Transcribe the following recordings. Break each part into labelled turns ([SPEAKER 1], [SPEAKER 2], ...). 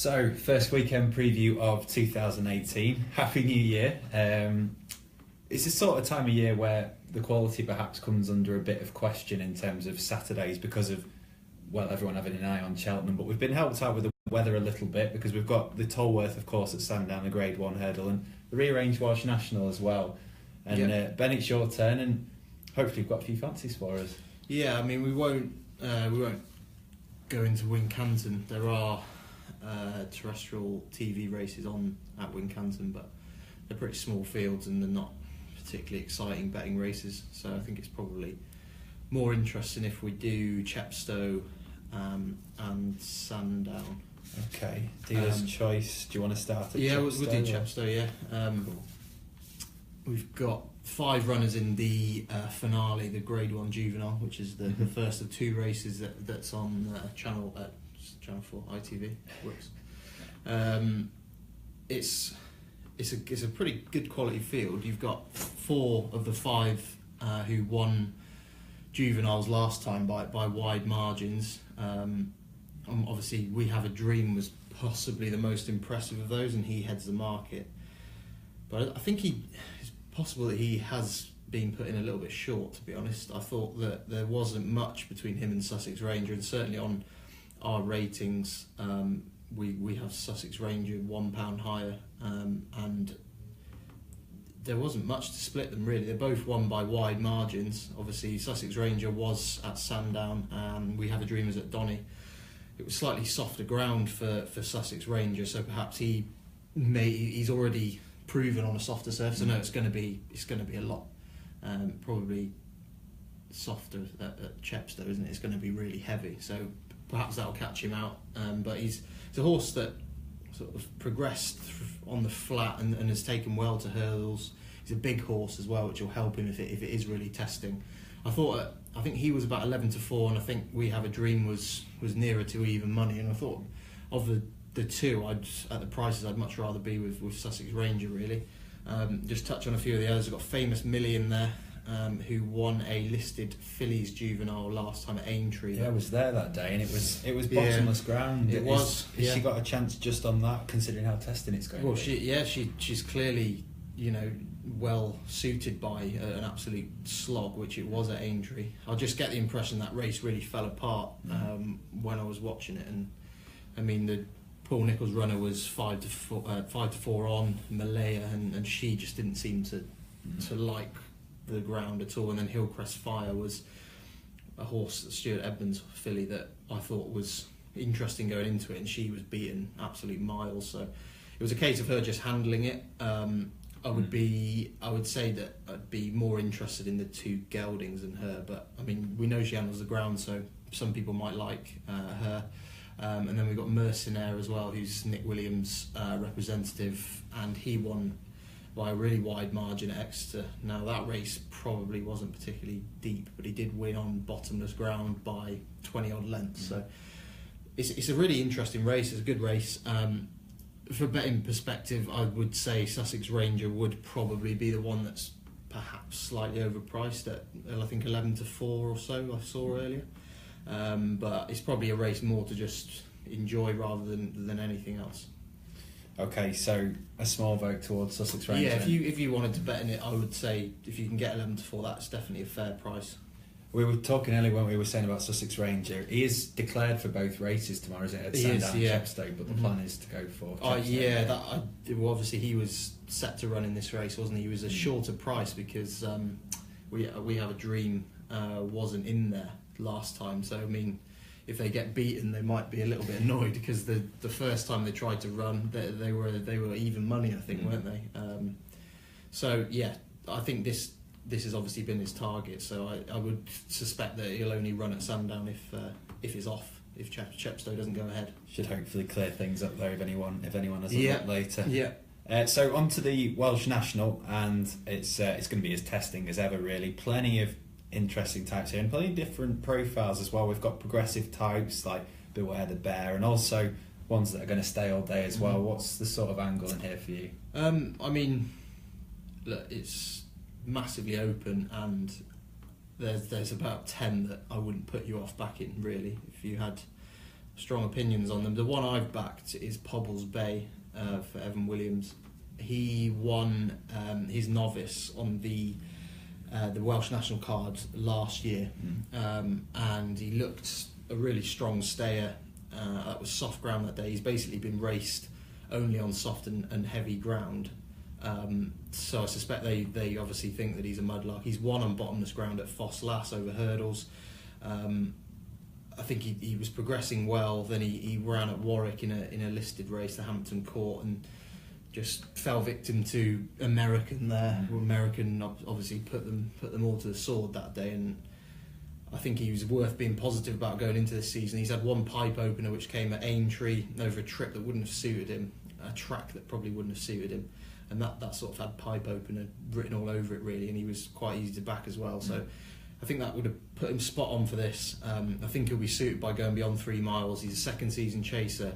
[SPEAKER 1] So, first weekend preview of 2018. Happy New Year. It's the sort of time of year where the quality perhaps comes under a bit of question in terms of Saturdays because of, well, everyone having an eye on Cheltenham. But we've been helped out with the weather a little bit because we've got the Tolworth, of course, at Sandown, the Grade 1 Hurdle, and the rearranged Welsh National as well. And Ben, it's your turn, and hopefully you've got a few fancies for us.
[SPEAKER 2] Yeah, I mean, we won't go into Wincanton. There are terrestrial TV races on at Wincanton, but they're pretty small fields and they're not particularly exciting betting races. So I think it's probably more interesting if we do Chepstow and Sandown.
[SPEAKER 1] Okay, dealer's choice. Do you want to start at Chepstow?
[SPEAKER 2] Yeah, we'll do Chepstow, yeah.
[SPEAKER 1] Cool.
[SPEAKER 2] We've got 5 runners in the finale, the Grade 1 Juvenile, which is the first of 2 races that's on Channel 4 ITV. Works. It's a pretty good quality field. You've got 4 of the 5 who won juveniles last time by wide margins. Obviously, We Have a Dream was possibly the most impressive of those, and he heads the market. But I think it's possible that he has been put in a little bit short, to be honest. I thought that there wasn't much between him and Sussex Ranger, and certainly on our ratings, we have Sussex Ranger £1 higher, and there wasn't much to split them really. They both won by wide margins. Obviously, Sussex Ranger was at Sandown, and We Have a Dream was at Donny. It was slightly softer ground for Sussex Ranger, so perhaps he's already proven on a softer surface. I know it's going to be a lot, probably softer at Chepstow, isn't it? It's going to be really heavy, so perhaps that'll catch him out. But he's a horse that sort of progressed on the flat and has taken well to hurdles. He's a big horse as well, which will help him if it is really testing. I think he was about 11-4, and I think We Have a Dream was nearer to even money. And I thought of the two, at the prices, I'd much rather be with Sussex Ranger really. Just touch on a few of the others. I've got Famous Millie in there, who won a listed fillies juvenile last time at Aintree.
[SPEAKER 1] Yeah, I was there that day, and it was bottomless ground.
[SPEAKER 2] It was.
[SPEAKER 1] Has she got a chance just on that, considering how testing it's going?
[SPEAKER 2] Well, she's clearly, well suited by an absolute slog, which it was at Aintree. I just get the impression that race really fell apart when I was watching it, and I mean the Paul Nicholls runner was 5-4 on Malaya, and she just didn't seem to like the ground at all. And then Hillcrest Fire was a horse, Stuart Edmonds filly, that I thought was interesting going into it, and she was beaten absolute miles. So it was a case of her just handling it. I would say that I'd be more interested in the 2 geldings than her, but I mean, we know she handles the ground, so some people might like her. And then we've got Mercenaire as well, who's Nick Williams' representative, and he won by a really wide margin at Exeter. Now, that race probably wasn't particularly deep, but he did win on bottomless ground by 20 odd lengths. So it's a really interesting race. It's a good race. For betting perspective, I would say Sussex Ranger would probably be the one that's perhaps slightly overpriced at, I think, 11-4 or so I saw earlier. But it's probably a race more to just enjoy rather than anything else.
[SPEAKER 1] Okay, so a small vote towards Sussex Ranger.
[SPEAKER 2] Yeah, if you wanted to bet in it, I would say if you can get 11-4, that's definitely a fair price.
[SPEAKER 1] We were talking earlier when we were saying about Sussex Ranger. He is declared for both races tomorrow, isn't it? At Sandown and Chepstow, but the plan is to go for Chepstow.
[SPEAKER 2] Obviously he was set to run in this race, wasn't he? He was a shorter price because We Have a Dream wasn't in there last time. So I mean, if they get beaten, they might be a little bit annoyed because the first time they tried to run, they were even money, I think, weren't they? So yeah, I think this has obviously been his target. So I would suspect that he'll only run at Sandown if it's off. If Chepstow doesn't go ahead,
[SPEAKER 1] should hopefully clear things up there if anyone has a look later.
[SPEAKER 2] Yeah.
[SPEAKER 1] So on to the Welsh National, and it's going to be as testing as ever, really. Plenty of interesting types here, and plenty of different profiles as well. We've got progressive types like Beware the Bear, and also ones that are going to stay all day as well. What's the sort of angle in here for you?
[SPEAKER 2] I mean, look, it's massively open, and there's about 10 that I wouldn't put you off backing, really. If you had strong opinions on them. The one I've backed is Pobbles Bay for Evan Williams. He won his novice on the Welsh National card last year, and he looked a really strong stayer. That was soft ground that day. He's basically been raced only on soft and heavy ground. So I suspect they obviously think that he's a mudlark. He's won on bottomless ground at Foss Lass over hurdles. I think he was progressing well. Then he ran at Warwick in a listed race, the Hampton Court, and just fell victim to American there. American obviously put them all to the sword that day, and I think he was worth being positive about going into this season. He's had one pipe opener which came at Aintree over a trip that wouldn't have suited him, a track that probably wouldn't have suited him, and that sort of had pipe opener written all over it really, and he was quite easy to back as well. So I think that would have put him spot on for this. I think he'll be suited by going beyond 3 miles. He's a second season chaser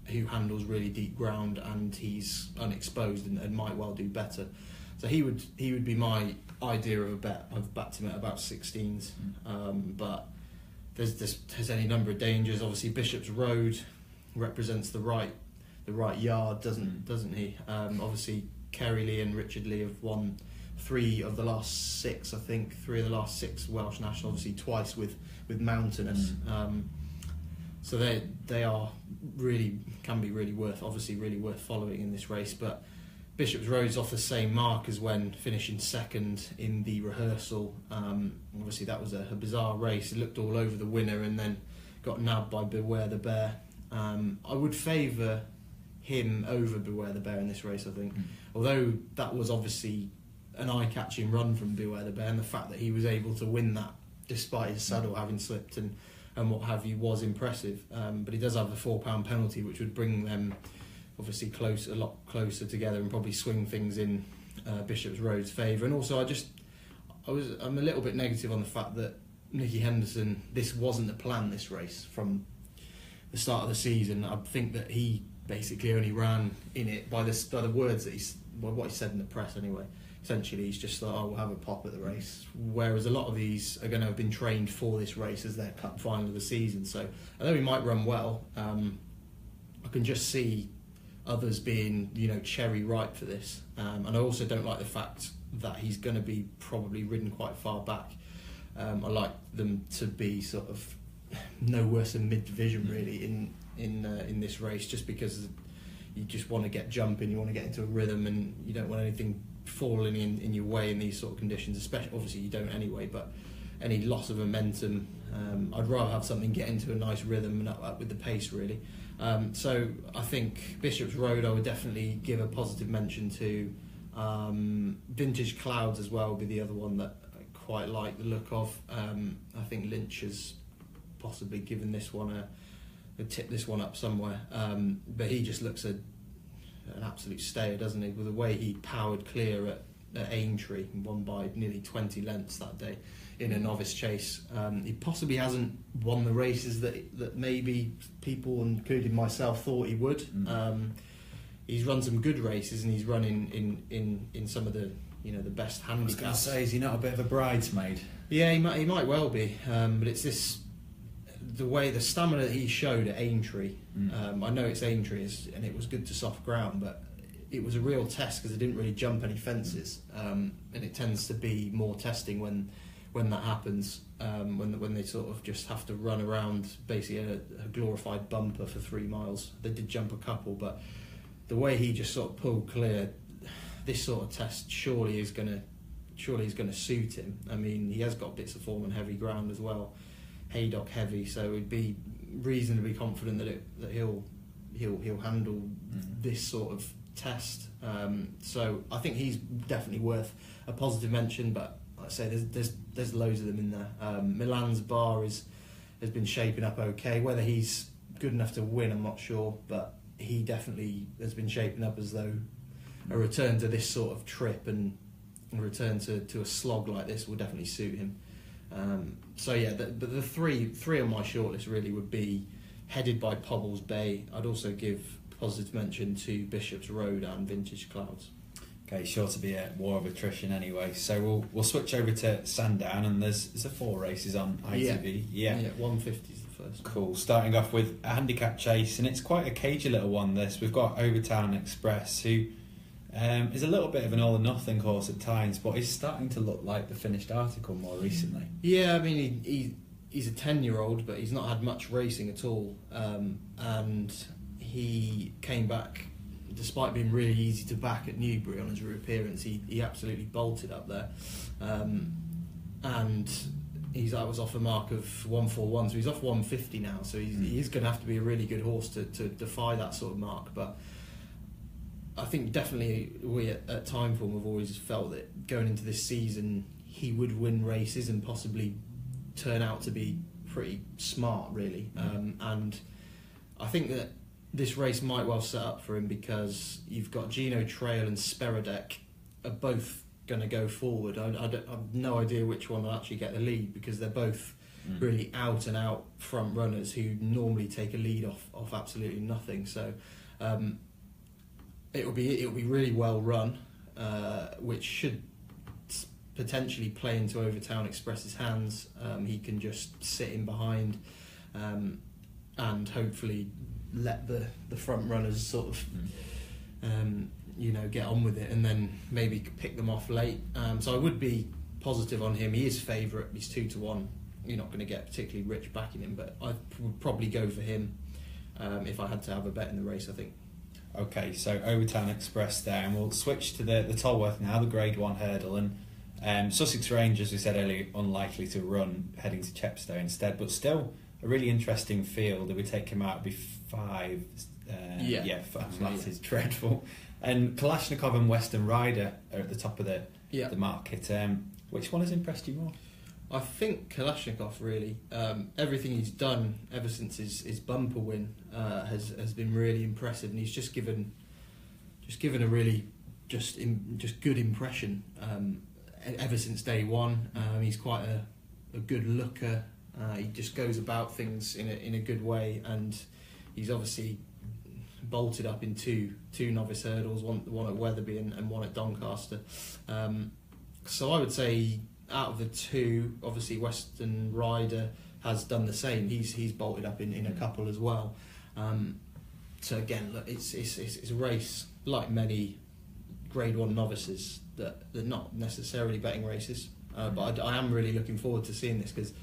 [SPEAKER 2] who handles really deep ground, and he's unexposed and might well do better. So he would be my idea of a bet. I've backed him at about 16s, but there's any number of dangers. Obviously, Bishop's Road represents the right yard, doesn't he? Obviously, Kerry Lee and Richard Lee have won 3 of the last 6, I think. 3 of the last 6 Welsh National, obviously twice with Mountainous. So they are can be really worth following in this race. But Bishop's Road's off the same mark as when finishing second in the rehearsal. Obviously that was a bizarre race. It looked all over the winner and then got nabbed by Beware the Bear. I would favour him over Beware the Bear in this race, I think. Although that was obviously an eye-catching run from Beware the Bear, and the fact that he was able to win that despite his saddle having slipped and what have you was impressive. But he does have a £4 penalty, which would bring them obviously a lot closer together and probably swing things in Bishop's Road's favour. And also I'm a little bit negative on the fact that Nicky Henderson, this wasn't the plan, this race, from the start of the season. I think that he basically only ran in it by the words that what he said in the press anyway. Essentially, he's just thought, we'll have a pop at the race. Whereas a lot of these are going to have been trained for this race as their cup final of the season. So although he might run well, I can just see others being, cherry ripe for this. And I also don't like the fact that he's going to be probably ridden quite far back. I like them to be sort of no worse than mid-division really in this race, just because you just want to get jumping, you want to get into a rhythm, and you don't want anything falling in your way in these sort of conditions. Especially, obviously you don't anyway, but any loss of momentum, I'd rather have something get into a nice rhythm and up with the pace really. So I think Bishop's Road I would definitely give a positive mention to. Vintage Clouds as well would be the other one that I quite like the look of. I think Lynch has possibly given this one tip this one up somewhere, but he just looks an absolute stayer, doesn't he, with the way he powered clear at Aintree and won by nearly 20 lengths that day in a novice chase. He possibly hasn't won the races that maybe people, including myself, thought he would. He's run some good races, and he's run in some of the the best handicaps.
[SPEAKER 1] I was going to say, is he not a bit of a bridesmaid?
[SPEAKER 2] Yeah, he might well be, but it's the stamina that he showed at Aintree. I know it's Aintree and it was good to soft ground, but it was a real test because it didn't really jump any fences, and it tends to be more testing when that happens, when they sort of just have to run around basically a glorified bumper for 3 miles. They did jump a couple, but the way he just sort of pulled clear, this sort of test surely is going to suit him. I mean, he has got bits of form on heavy ground as well, Haydock heavy, so we'd be reasonably confident that he'll handle this sort of test. So I think he's definitely worth a positive mention. But like I say, there's loads of them in there. Milan's Bar has been shaping up okay. Whether he's good enough to win, I'm not sure, but he definitely has been shaping up as though a return to this sort of trip and a return to a slog like this will definitely suit him. So yeah, the three on my shortlist really would be headed by Pobbles Bay. I'd also give positive mention to Bishop's Road and Vintage Clouds.
[SPEAKER 1] Okay, sure to be a war of attrition anyway. So we'll switch over to Sandown, and there's a 4 races on ITV.
[SPEAKER 2] Yeah, 150 is the first.
[SPEAKER 1] Cool. Starting off with a handicap chase, and it's quite a cagey little one. This we've got Overtown Express, who is a little bit of an all or nothing horse at times, but he's starting to look like the finished article more recently.
[SPEAKER 2] Yeah, I mean he's a 10-year-old, but he's not had much racing at all, and he came back. Despite being really easy to back at Newbury on his reappearance, he absolutely bolted up there, and that was off a mark of 141, so he's off 150 now. So he's going to have to be a really good horse to defy that sort of mark. But I think definitely we at Timeform have always felt that going into this season he would win races and possibly turn out to be pretty smart, really. And I think that this race might well set up for him, because you've got Gino Trail and Speradek are both going to go forward. I've no idea which one will actually get the lead, because they're both really out and out front runners who normally take a lead off absolutely nothing. So it'll be really well run, which should potentially play into Overtown Express's hands. He can just sit in behind and hopefully let the front runners sort of get on with it, and then maybe pick them off late. So I would be positive on him. He is favourite. He's 2-1. You're not going to get particularly rich backing him, but I would probably go for him if I had to have a bet in the race, I think.
[SPEAKER 1] Okay, so Overtown Express there, and we'll switch to the Tolworth now, the Grade 1 hurdle, and Sussex Rangers, we said earlier, unlikely to run, heading to Chepstow instead, but still a really interesting field. If we take him out, it'd be 5. That is dreadful. And Kalashnikov and Western Rider are at the top of the market. Which one has impressed you more?
[SPEAKER 2] I think Kalashnikov, really. Everything he's done ever since his bumper win has been really impressive, and he's just given a really just good impression ever since day one. He's quite a good looker. He just goes about things in a good way, and he's obviously bolted up in two novice hurdles, one at Wetherby and one at Doncaster. So I would say out of the two, obviously Western Rider has done the same. He's bolted up in a couple as well. So again, look, it's a race like many Grade 1 novices that they're not necessarily betting races, but I am really looking forward to seeing this, because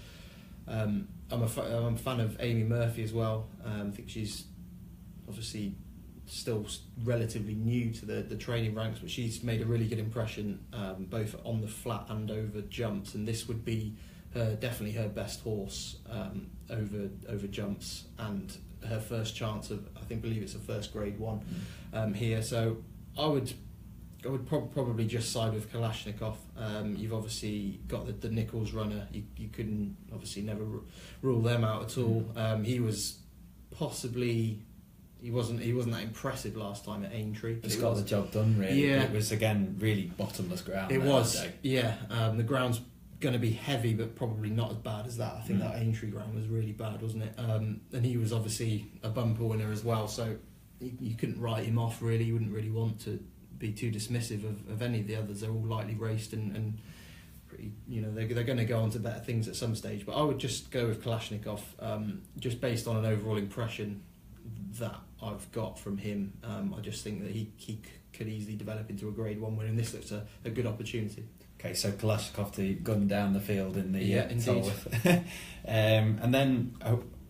[SPEAKER 2] I'm a fan of Amy Murphy as well. I think she's obviously still relatively new to the training ranks, but she's made a really good impression both on the flat and over jumps, and this would be definitely her best horse over jumps, and her first chance of, I believe it's her first Grade 1 here. So I would probably just side with Kalashnikov. You've obviously got the Nichols runner. You couldn't obviously never rule them out at all. He was possibly. He wasn't that impressive last time at Aintree.
[SPEAKER 1] Just got the job done, really.
[SPEAKER 2] Yeah.
[SPEAKER 1] It was, again, really bottomless ground.
[SPEAKER 2] It was, yeah. The ground's going to be heavy, but probably not as bad as that. I think that Aintree ground was really bad, wasn't it? And he was obviously a bumper winner as well, so you couldn't write him off, really. You wouldn't really want to be too dismissive of any of the others. They're all lightly raced and pretty, they're going to go on to better things at some stage. But I would just go with Kalashnikov, just based on an overall impression that I've got from him. I just think that he could easily develop into a Grade 1 winner, and this looks a good opportunity.
[SPEAKER 1] Okay, so Kalashnikov to gun down the field in the
[SPEAKER 2] Tolworth.
[SPEAKER 1] And then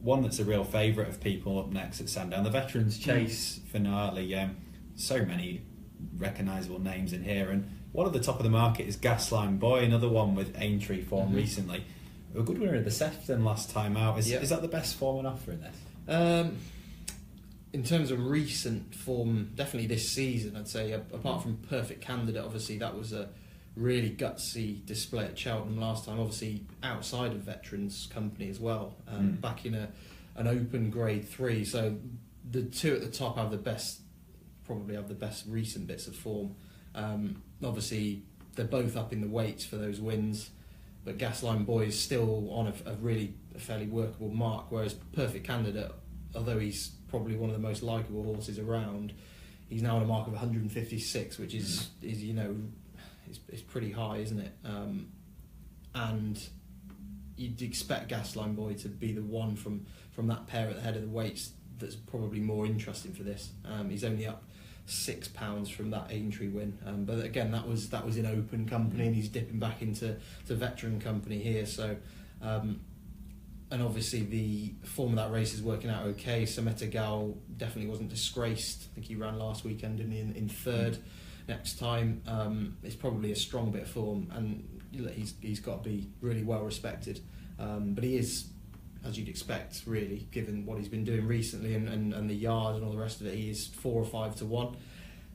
[SPEAKER 1] one that's a real favourite of people up next at Sandown, the Veterans Chase finale. So many recognisable names in here, and one at the top of the market is Gasline Boy, another one with Aintree form recently. A good winner of the Sefton last time out. Is that the best form on offer in this?
[SPEAKER 2] In terms of recent form, definitely this season, I'd say, apart from Perfect Candidate, obviously that was a really gutsy display at Cheltenham last time, obviously outside of Veterans company as well, back in an open Grade 3. So the two at the top probably have the best recent bits of form. Obviously they're both up in the weights for those wins, but Gasline Boy is still on a fairly workable mark, whereas Perfect Candidate, although he's probably one of the most likeable horses around, He's now on a mark of 156, which is you know, it's pretty high, isn't it? And you'd expect Gasline Boy to be the one from that pair at the head of the weights that's probably more interesting for this. He's only up £6 from that Aintree win, but again that was in open company, and he's dipping back into veteran company here. So, and obviously the form of that race is working out okay. Sameta Gal definitely wasn't disgraced. I think he ran last weekend in third. Next time, it's probably a strong bit of form, and he's got to be really well respected. But he is, as you'd expect, really, given what he's been doing recently and the yard and all the rest of it. He is 4 or 5 to 1.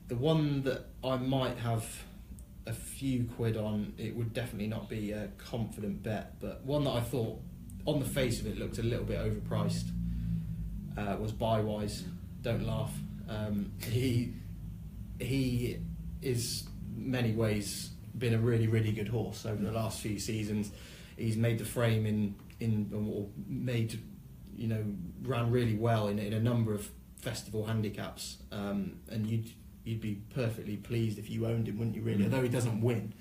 [SPEAKER 2] The one that I might have a few quid on, it would definitely not be a confident bet, but one that I thought, on the face of it, looked a little bit overpriced, was Bywise. Don't laugh. He is, many ways, been a really, really good horse over the last few seasons. He's made the frame ran really well in a number of festival handicaps, and you'd be perfectly pleased if you owned him, wouldn't you? Really, although he doesn't win,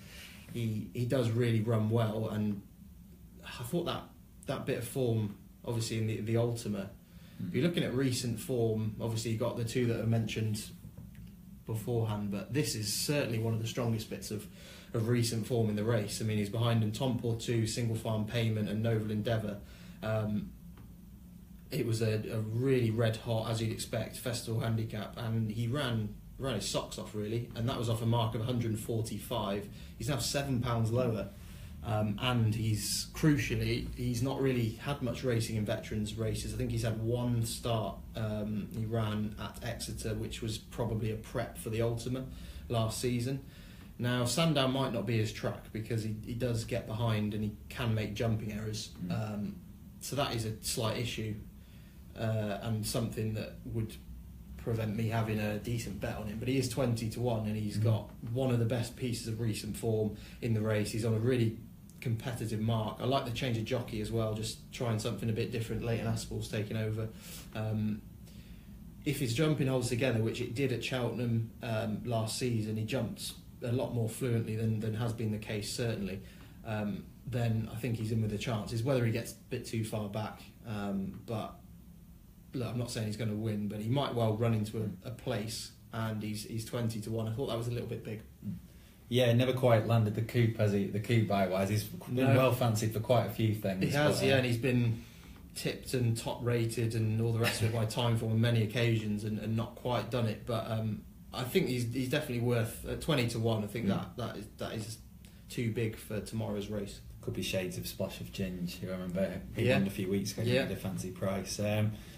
[SPEAKER 2] he does really run well, and I thought that bit of form, obviously in the Ultima. If you're looking at recent form, obviously you got the two that are mentioned beforehand, but this is certainly one of the strongest bits of recent form in the race. I mean, he's behind in Tomport 2, Single Farm Payment and Noble Endeavour. It was a really red hot, as you'd expect, festival handicap, and he ran his socks off really, and that was off a mark of 145. He's now £7 lower, and he's not really had much racing in veterans races. I think he's had one start. He ran at Exeter, which was probably a prep for the Ultima last season. Now, Sandown might not be his track because he does get behind and he can make jumping errors. So that is a slight issue, and something that would prevent me having a decent bet on him. But he is 20 to 1, and he's got one of the best pieces of recent form in the race. He's on a really competitive mark. I like the change of jockey as well, just trying something a bit different. Leighton Aspel's taking over. If his jumping holds together, which it did at Cheltenham last season, he jumped a lot more fluently than has been the case, certainly. Then I think he's in with a chance. It's whether he gets a bit too far back. But look, I'm not saying he's going to win, but he might well run into a place, and he's 20 to 1. I thought that was a little bit big.
[SPEAKER 1] Yeah, never quite landed the coup, has he? The coup Bywise. He's been well fancied for quite a few things.
[SPEAKER 2] He has, and he's been tipped and top rated and all the rest of it by Timeform on many occasions, and not quite done it. But I think he's definitely worth 20 to 1. I think that is too big for tomorrow's race.
[SPEAKER 1] Could be shades of Splash of Ginge, who I remember he won a few weeks ago at a fancy price.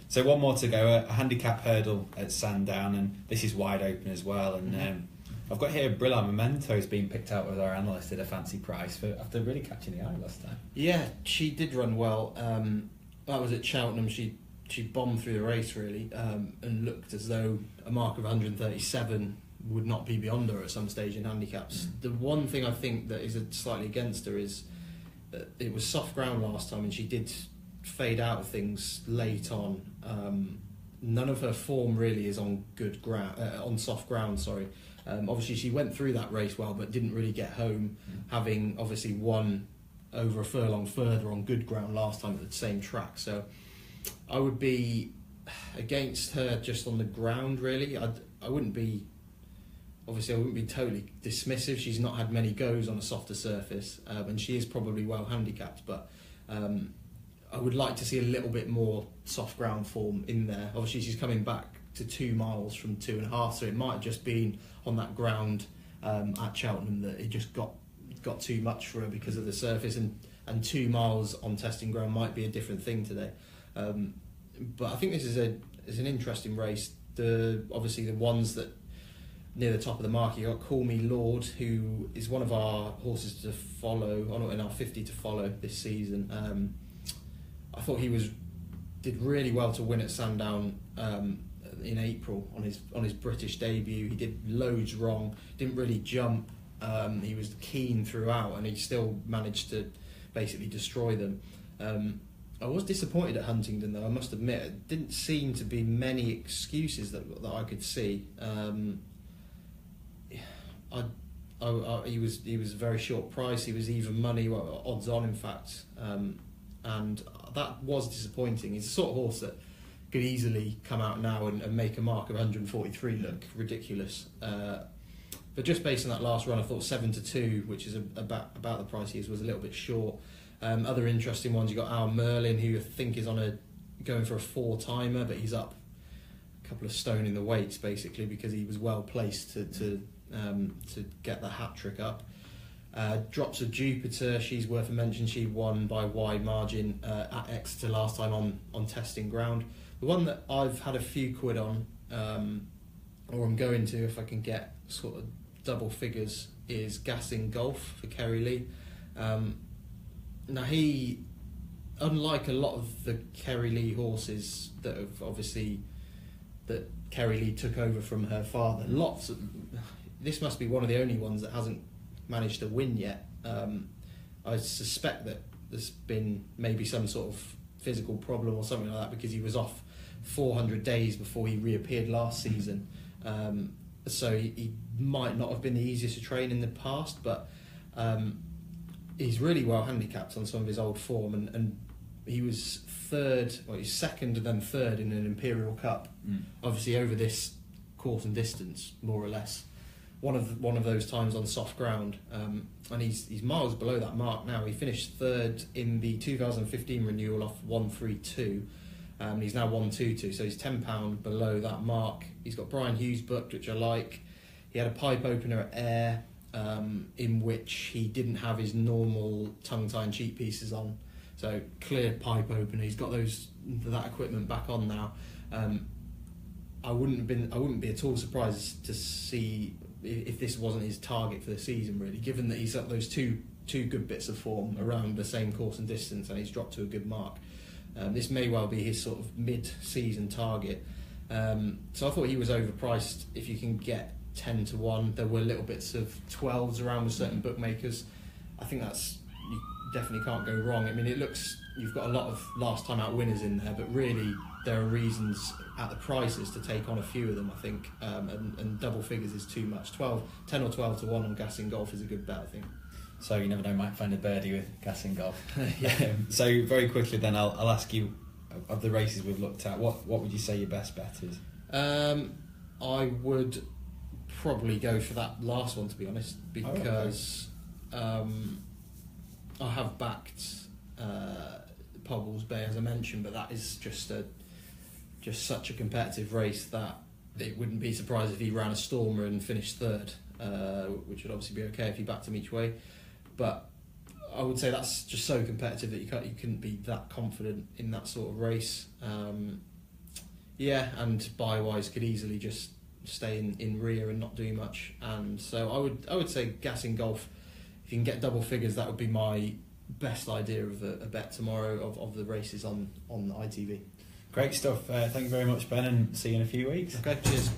[SPEAKER 1] So one more to go, a handicap hurdle at Sandown, and this is wide open as well. And I've got here Brillar Memento's been picked out with our analyst at a fancy price after really catching the eye last time. Yeah,
[SPEAKER 2] she did run well. That was at Cheltenham. She bombed through the race really, and looked as though a mark of 137 would not be beyond her at some stage in handicaps. The one thing I think that is slightly against her is that it was soft ground last time, and she did fade out of things late on. None of her form really is on good ground, on soft ground. Sorry. Obviously, she went through that race well, but didn't really get home, having obviously won over a furlong further on good ground last time at the same track. So I would be against her just on the ground, really. I wouldn't be totally dismissive. She's not had many goes on a softer surface, and she is probably well handicapped, but I would like to see a little bit more soft ground form in there. Obviously, she's coming back to 2 miles from 2.5, so it might have just been on that ground at Cheltenham that it just got too much for her because of the surface, and 2 miles on testing ground might be a different thing today. But I think this is an interesting race. Obviously the ones that near the top of the market, you got Call Me Lord, who is one of our horses to follow, in our 50 to follow this season. I thought he did really well to win at Sandown in April on his British debut. He did loads wrong, didn't really jump. He was keen throughout, and he still managed to basically destroy them. I was disappointed at Huntingdon, though, I must admit. It didn't seem to be many excuses that I could see. He was a very short price. He was even money, well, odds on, in fact, and that was disappointing. He's the sort of horse that could easily come out now and make a mark of 143 look ridiculous. But just based on that last run, I thought 7-2, which is about the price he is, was a little bit short. Other interesting ones, you got Al Merlin, who I think is going for a 4-timer, but he's up a couple of stone in the weights basically because he was well placed to get the hat trick up. Drops of Jupiter, she's worth a mention. She won by wide margin at Exeter last time on testing ground. The one that I've had a few quid on, or I'm going to if I can get sort of double figures, is Gassing Golf for Kerry Lee. Now he, unlike a lot of the Kerry Lee horses that have obviously that Kerry Lee took over from her father, this must be one of the only ones that hasn't managed to win yet. I suspect that there's been maybe some sort of physical problem or something like that because he was off 400 days before he reappeared last season. So he might not have been the easiest to train in the past, but he's really well handicapped on some of his old form, and he was he's second and then third in an Imperial Cup, obviously over this course and distance, more or less. One of those times on soft ground, and he's miles below that mark now. He finished third in the 2015 renewal off 132. He's now 122, so he's £10 below that mark. He's got Brian Hughes booked, which I like. He had a pipe opener at Ayr, in which he didn't have his normal tongue tie and cheek pieces on, so clear pipe opener. He's got that equipment back on now. I wouldn't be at all surprised to see if this wasn't his target for the season, really, given that he's at those two good bits of form around the same course and distance, and he's dropped to a good mark. This may well be his sort of mid-season target. So I thought he was overpriced. If you can get 10-1, there were little bits of 12s around with certain bookmakers. I think you definitely can't go wrong. I mean, you've got a lot of last time out winners in there, but really there are reasons at the prices to take on a few of them, I think, and double figures is too much. 10 or 12-1 on Gassing Golf is a good bet, I think.
[SPEAKER 1] So you never know, might find a birdie with Gassing Golf.
[SPEAKER 2] Yeah.
[SPEAKER 1] So very quickly then, I'll ask you, of the races we've looked at, what would you say your best bet is?
[SPEAKER 2] I would probably go for that last one, to be honest, because I have backed Pobbles Bay, as I mentioned, but that is just such a competitive race that it wouldn't be surprised if he ran a stormer and finished third, which would obviously be okay if you backed him each way. But I would say that's just so competitive that you couldn't be that confident in that sort of race. And Buy-Wise could easily just stay in rear and not do much. And so I would say Gassing Golf, if you can get double figures, that would be my best idea of a bet tomorrow of the races on ITV.
[SPEAKER 1] Great stuff. Thank you very much, Ben, and see you in a few weeks.
[SPEAKER 2] Okay, cheers.